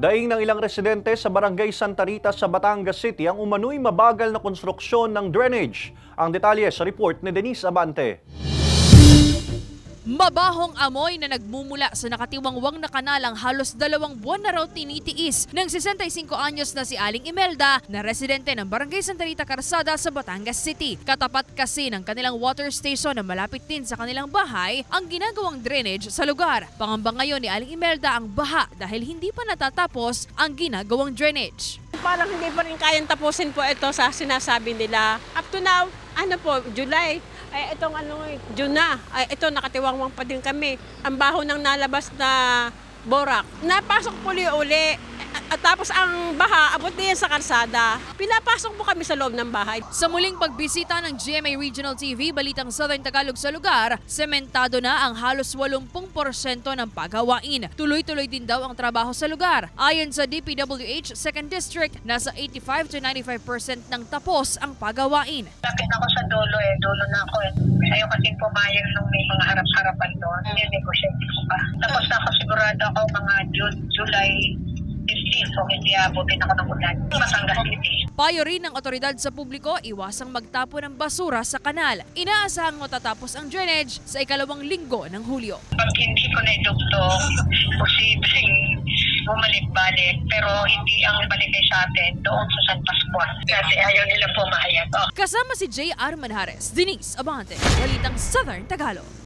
Daing ng ilang residente sa Barangay Santa Rita sa Batangas City ang umano'y mabagal na konstruksyon ng drainage. Ang detalye sa report ni Denise Abante. Mabahong amoy na nagmumula sa nakatiwangwang na kanal ang halos 2 buwan na raw tinitiis ng 65 anyos na si Aling Imelda na residente ng Barangay Santa Rita Calzada sa Batangas City. Katapat kasi ng kanilang water station na malapit din sa kanilang bahay ang ginagawang drainage sa lugar. Pangamba ngayon ni Aling Imelda ang baha dahil hindi pa natatapos ang ginagawang drainage. Parang hindi pa rin kayang tapusin po ito sa sinasabi nila. Up to now, July. Ay, itong June na. Ay, ito, nakatiwangwang pa din kami. Ang baho ng nalabas na borak. Napasok po uli. At tapos ang baha, abot din sa kalsada. Pinapasok po kami sa loob ng bahay. Sa muling pagbisita ng GMA Regional TV, Balitang Southern Tagalog sa lugar, sementado na ang halos 80% ng paggawain. Tuloy-tuloy din daw ang trabaho sa lugar. Ayon sa DPWH 2nd District, nasa 85 to 95% ng tapos ang paggawain. Lapit ako sa dulo na ako Ayaw kasing pumayag nung may mga harap-harapan doon. Ninegosyate ko pa. Tapos na ako sigurado ako mga July 15, so hindi abutin ako ng ulan. Batangas City. Payo rin ng otoridad sa publiko, iwasang magtapon ng basura sa kanal. Inaasahang matatapos ang drainage sa ikalawang linggo ng Hulyo. Pag hindi ko na idugtong, posibleng bumalik-balik, pero hindi ang balik ay sa atin doon sa San Pascual. Kasi ayaw nila pumayag. Kasama si J.R. Manjares, Denise Abante, Balitang Southern Tagalog.